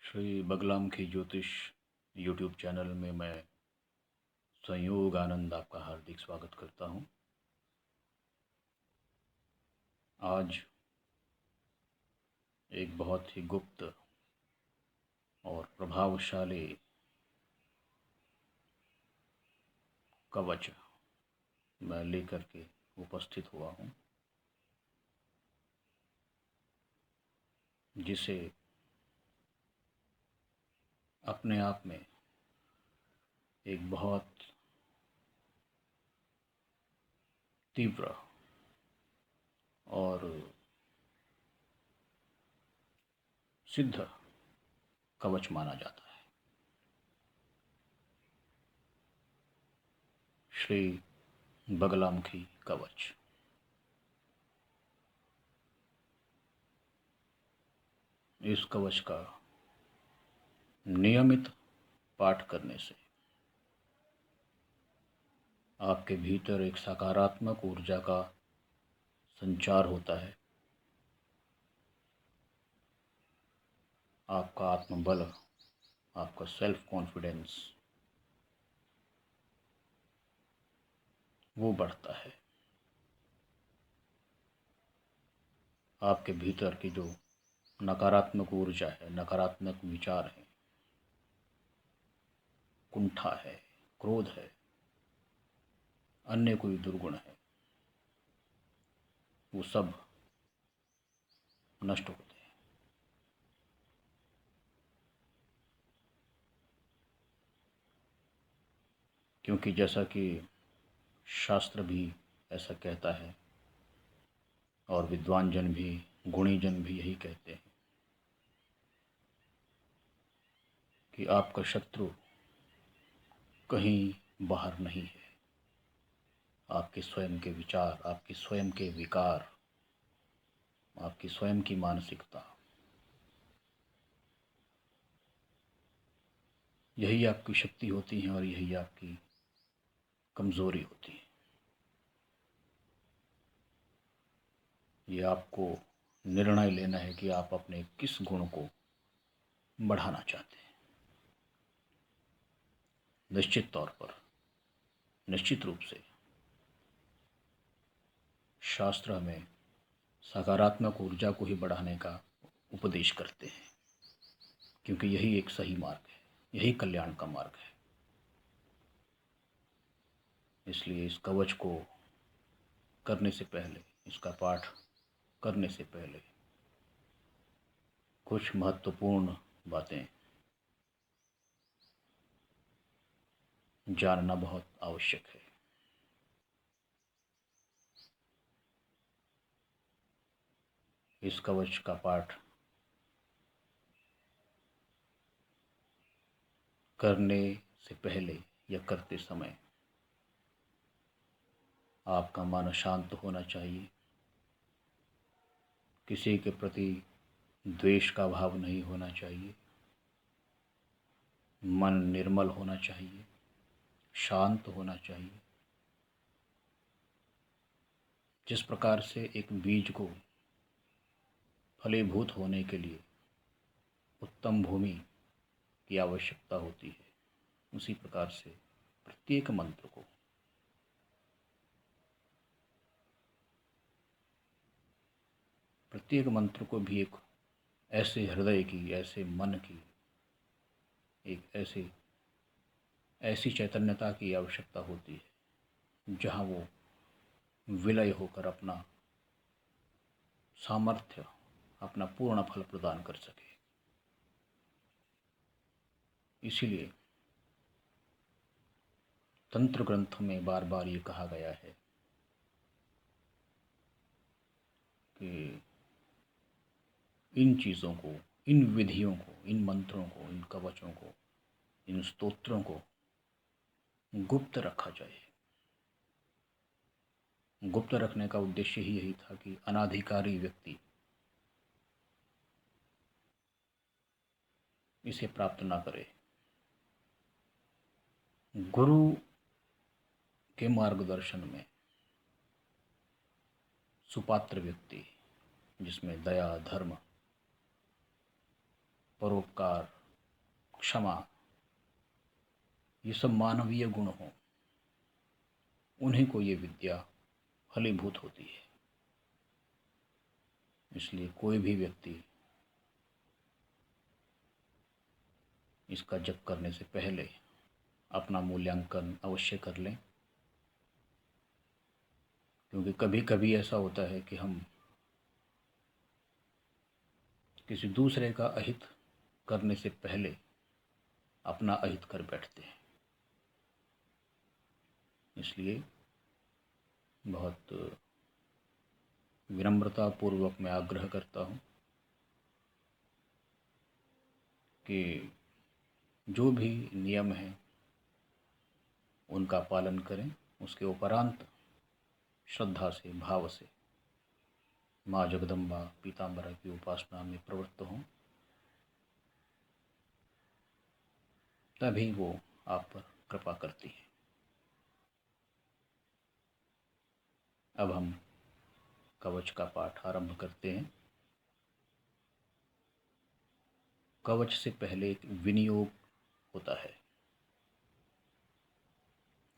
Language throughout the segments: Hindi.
श्री बगलाम की ज्योतिष यूट्यूब चैनल में मैं संयोग आनंद आपका हार्दिक स्वागत करता हूं। आज एक बहुत ही गुप्त और प्रभावशाली कवच मैं लेकर के उपस्थित हुआ हूं, जिसे अपने आप में एक बहुत तीव्र और सिद्ध कवच माना जाता है। श्री बगलामुखी कवच। इस कवच का नियमित पाठ करने से आपके भीतर एक सकारात्मक ऊर्जा का संचार होता है। आपका आत्मबल, आपका सेल्फ कॉन्फिडेंस वो बढ़ता है। आपके भीतर की जो नकारात्मक ऊर्जा है, नकारात्मक विचार है, कुंठा है, क्रोध है, अन्य कोई दुर्गुण है, वो सब नष्ट होते हैं। क्योंकि जैसा कि शास्त्र भी ऐसा कहता है और विद्वान जन भी, गुणी जन भी यही कहते हैं कि आपका शत्रु कहीं बाहर नहीं है। आपके स्वयं के विचार, आपके स्वयं के विकार, आपकी स्वयं की मानसिकता, यही आपकी शक्ति होती है और यही आपकी कमज़ोरी होती है। ये आपको निर्णय लेना है कि आप अपने किस गुण को बढ़ाना चाहते हैं। निश्चित तौर पर, निश्चित रूप से शास्त्र हमें सकारात्मक ऊर्जा को ही बढ़ाने का उपदेश करते हैं, क्योंकि यही एक सही मार्ग है, यही कल्याण का मार्ग है। इसलिए इस कवच को करने से पहले, इसका पाठ करने से पहले कुछ महत्वपूर्ण बातें जानना बहुत आवश्यक है। इस कवच का पाठ करने से पहले या करते समय आपका मन शांत होना चाहिए। किसी के प्रति द्वेष का भाव नहीं होना चाहिए। मन निर्मल होना चाहिए, शांत होना चाहिए। जिस प्रकार से एक बीज को फलीभूत होने के लिए उत्तम भूमि की आवश्यकता होती है, उसी प्रकार से प्रत्येक मंत्र को भी एक ऐसे हृदय की, ऐसे मन की, एक ऐसी चैतन्यता की आवश्यकता होती है जहाँ वो विलय होकर अपना सामर्थ्य, अपना पूर्ण फल प्रदान कर सके। इसीलिए तंत्र ग्रंथों में बार बार ये कहा गया है कि इन चीज़ों को, इन विधियों को, इन मंत्रों को, इन कवचों को, इन स्तोत्रों को गुप्त रखा जाए। गुप्त रखने का उद्देश्य ही यही था कि अनाधिकारी व्यक्ति इसे प्राप्त ना करे। गुरु के मार्गदर्शन में सुपात्र व्यक्ति, जिसमें दया, धर्म, परोपकार, क्षमा, ये सब मानवीय गुण हों, उन्हीं को ये विद्या फलीभूत होती है। इसलिए कोई भी व्यक्ति इसका जप करने से पहले अपना मूल्यांकन अवश्य कर लें, क्योंकि कभी कभी ऐसा होता है कि हम किसी दूसरे का अहित करने से पहले अपना अहित कर बैठते हैं। इसलिए बहुत विनम्रता पूर्वक मैं आग्रह करता हूँ कि जो भी नियम हैं उनका पालन करें, उसके उपरांत श्रद्धा से, भाव से माँ जगदम्बा पीताम्बरा की उपासना में प्रवृत्त हों, तभी वो आप पर कृपा करती है। अब हम कवच का पाठ आरंभ करते हैं। कवच से पहले एक विनियोग होता है।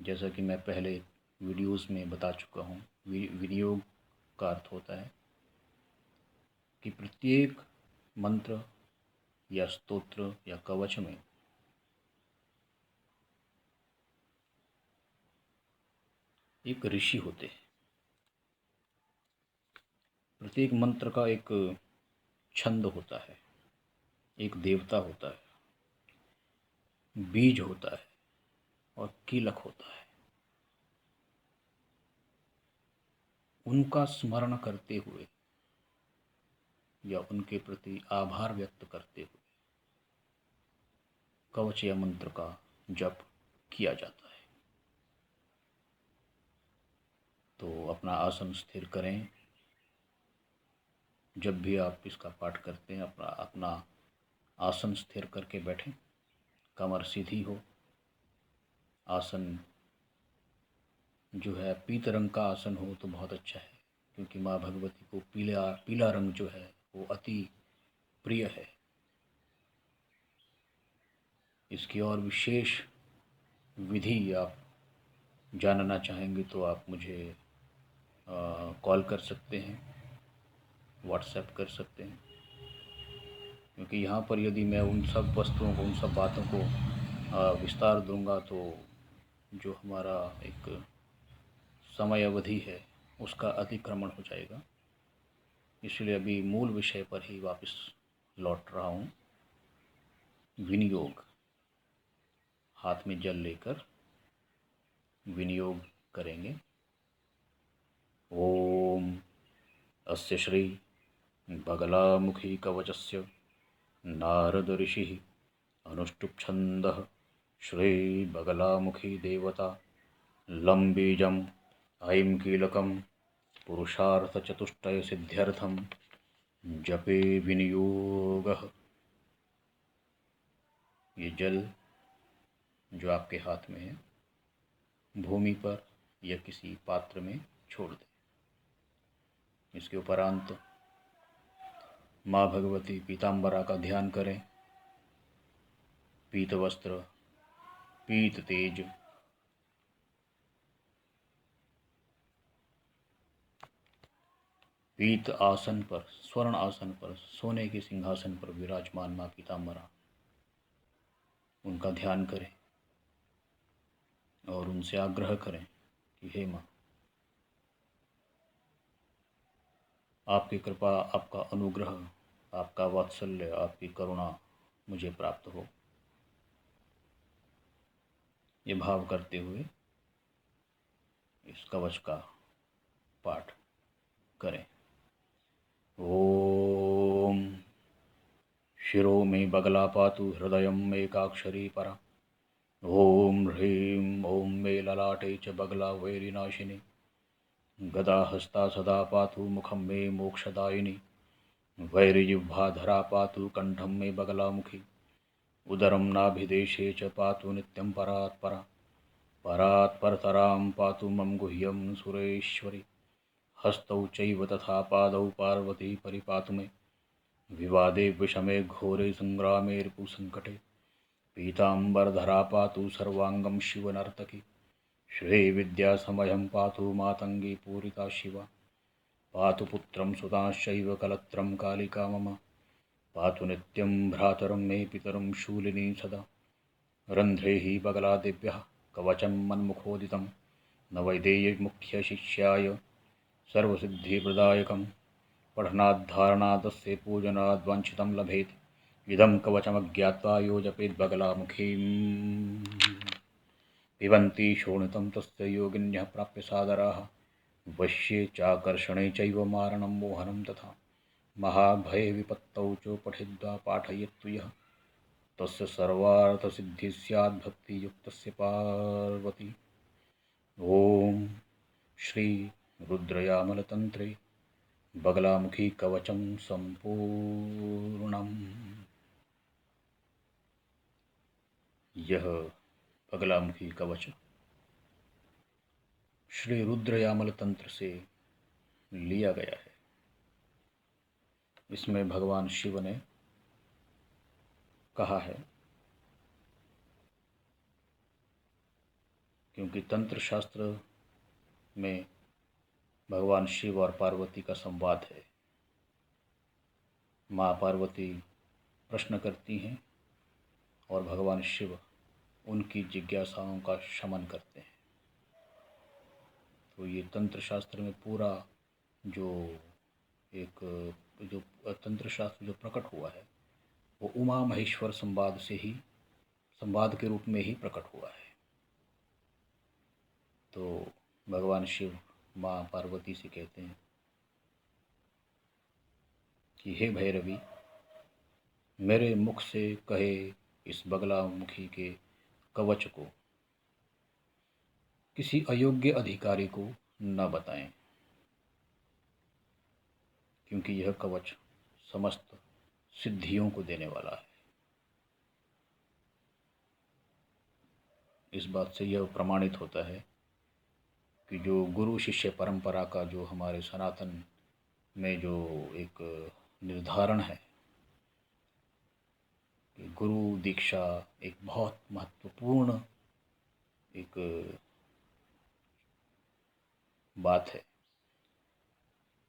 जैसा कि मैं पहले वीडियोस में बता चुका हूँ, विनियोग का अर्थ होता है कि प्रत्येक मंत्र या स्तोत्र या कवच में एक ऋषि होते हैं। प्रत्येक मंत्र का एक छंद होता है, एक देवता होता है, बीज होता है और कीलक होता है। उनका स्मरण करते हुए या उनके प्रति आभार व्यक्त करते हुए कवच या मंत्र का जप किया जाता है। तो अपना आसन स्थिर करें। जब भी आप इसका पाठ करते हैं अपना आसन स्थिर करके बैठें, कमर सीधी हो। आसन जो है पीत रंग का आसन हो तो बहुत अच्छा है, क्योंकि माँ भगवती को पीला रंग जो है वो अति प्रिय है। इसकी और विशेष विधि आप जानना चाहेंगे तो आप मुझे कॉल कर सकते हैं, व्हाट्सएप कर सकते हैं, क्योंकि यहाँ पर यदि मैं उन सब वस्तुओं को, उन सब बातों को विस्तार दूंगा तो जो हमारा एक समय अवधि है उसका अतिक्रमण हो जाएगा। इसलिए अभी मूल विषय पर ही वापस लौट रहा हूँ। विनियोग, हाथ में जल लेकर विनियोग करेंगे। ओम अस्य श्री बगलामुखी कवचस्य नारद ऋषि अनुष्टुप छंदः श्री बगलामुखी देवता लंबीजम ऐं कीलकम पुरुषार्थ चतुष्टय सिद्ध्यर्थम जपे विनियोगः। ये जल जो आपके हाथ में है भूमि पर या किसी पात्र में छोड़ दें। इसके उपरांत माँ भगवती पीताम्बरा का ध्यान करें। पीत वस्त्र, पीत तेज, पीत आसन पर, स्वर्ण आसन पर, सोने के सिंहासन पर विराजमान माँ पीताम्बरा, उनका ध्यान करें और उनसे आग्रह करें कि हे माँ, आपकी कृपा, आपका अनुग्रह, आपका वात्सल्य, आपकी करुणा मुझे प्राप्त हो। ये भाव करते हुए इस कवच का पाठ करें। ओम शिरो में बगला पातु हृदयं एकाक्षरी परा। ओम ह्रीं ओम मे ललाटे च बगला वैरिनाशिनी। गदा हस्ता सदा पातु मुखं मे मोक्षदायिनी। वैरिजिह्वाधरा पातु कंठं मे बगलामुखी। उदरं नाभिदेशे च पातु नित्यं परात्परा। परात्परतरां पातु मम गुह्यं सुरेश्वरी। हस्तौ चैव तथा पादौ पार्वती परिपातु मे। विवादे विषमे घोरे संग्रामे रिपुसंकटे पीताम्बरधरा पातु सर्वांगं शिवनर्तकी श्रीविद्यासमयं पातु मातंगी पूरिता शिवा पातु पुत्रं सुतांश्चैव कलत्रं कालिका मम पातु नित्यं भ्रातरं मे पितरं शूलिनी सदा रन्ध्रे हि बगलादिभ्यः कवचं मन्मुखोदितं न वैदेयमुख्यशिष्याय सर्वसिद्धिप्रदायकं पठनाद्धारणादस्य पूजनाद्वाञ्छितं लभेत् इदं कवचमज्ञात्वा यो जपेत् बगलामुखीम् पिबन्ति शोणितं तस्य योगिन्यः प्राप्य सादराः वश्ये चाकर्षणे चैव मारणं मोहनं तथा महाभये विपत्तौ च पठित्वा पाठयेत्तु यः तस्य सर्वार्थसिद्धिः स्यात् भक्तियुक्तस्य पार्वती। ओम श्री रुद्रयामलतंत्रे बगलामुखी कवचम संपूर्णम। यह बगलामुखी कवच श्री रुद्रयामल तंत्र से लिया गया है। इसमें भगवान शिव ने कहा है, क्योंकि तंत्र शास्त्र में भगवान शिव और पार्वती का संवाद है। माँ पार्वती प्रश्न करती हैं और भगवान शिव उनकी जिज्ञासाओं का शमन करते हैं। तो ये तंत्र शास्त्र में पूरा जो तंत्र शास्त्र जो प्रकट हुआ है वो उमा महेश्वर संवाद के रूप में ही प्रकट हुआ है। तो भगवान शिव माँ पार्वती से कहते हैं कि हे भैरवी, मेरे मुख से कहे इस बगलामुखी के कवच को किसी अयोग्य अधिकारी को न बताएं, क्योंकि यह कवच समस्त सिद्धियों को देने वाला है। इस बात से यह प्रमाणित होता है कि जो गुरु शिष्य परंपरा का जो हमारे सनातन में जो एक निर्धारण है कि गुरु दीक्षा एक बहुत महत्वपूर्ण एक बात है।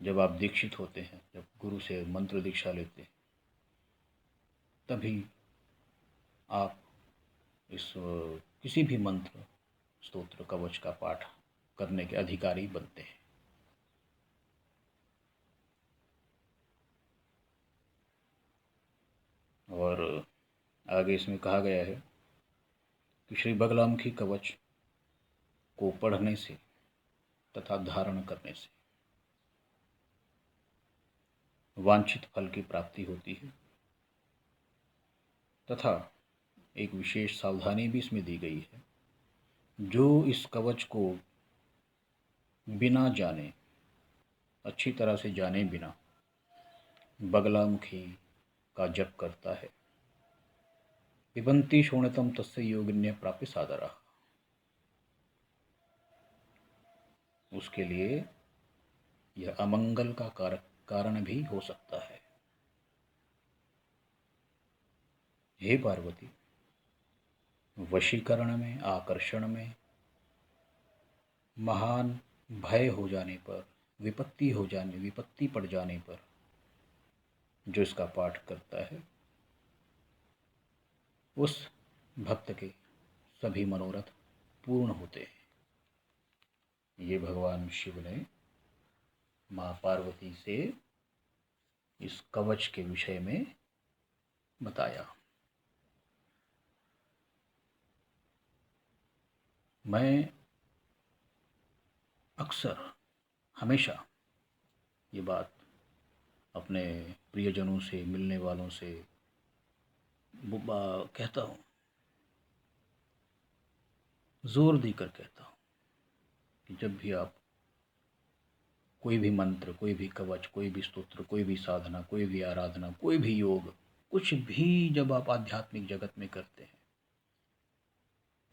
जब आप दीक्षित होते हैं, जब गुरु से मंत्र दीक्षा लेते हैं, तभी आप इस किसी भी मंत्र स्तोत्र कवच का पाठ करने के अधिकारी बनते हैं। और आगे इसमें कहा गया है कि श्री बगलामुखी कवच को पढ़ने से तथा धारण करने से वांछित फल की प्राप्ति होती है, तथा एक विशेष सावधानी भी इसमें दी गई है। जो इस कवच को बिना जाने, अच्छी तरह से जाने बिना बगलामुखी का जप करता है, पिबन्ति शोणितं तस्य योगिन्यः प्राप्य सादराः, उसके लिए यह अमंगल का कारण भी हो सकता है। हे पार्वती, वशीकरण में, आकर्षण में, महान भय हो जाने पर, विपत्ति पड़ जाने पर जो इसका पाठ करता है, उस भक्त के सभी मनोरथ पूर्ण होते हैं। ये भगवान शिव ने माँ पार्वती से इस कवच के विषय में बताया। मैं अक्सर हमेशा ये बात अपने प्रियजनों से, मिलने वालों से कहता हूँ, जोर देकर कहता हूँ कि जब भी आप कोई भी मंत्र, कोई भी कवच, कोई भी स्तोत्र, कोई भी साधना, कोई भी आराधना, कोई भी योग, कुछ भी जब आप आध्यात्मिक जगत में करते हैं,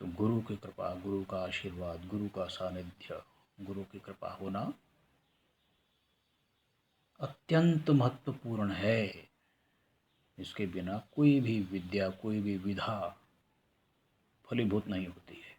तो गुरु की कृपा, गुरु का आशीर्वाद, गुरु का सानिध्य, गुरु की कृपा होना अत्यंत महत्वपूर्ण है। इसके बिना कोई भी विद्या, कोई भी विधा फलीभूत नहीं होती है।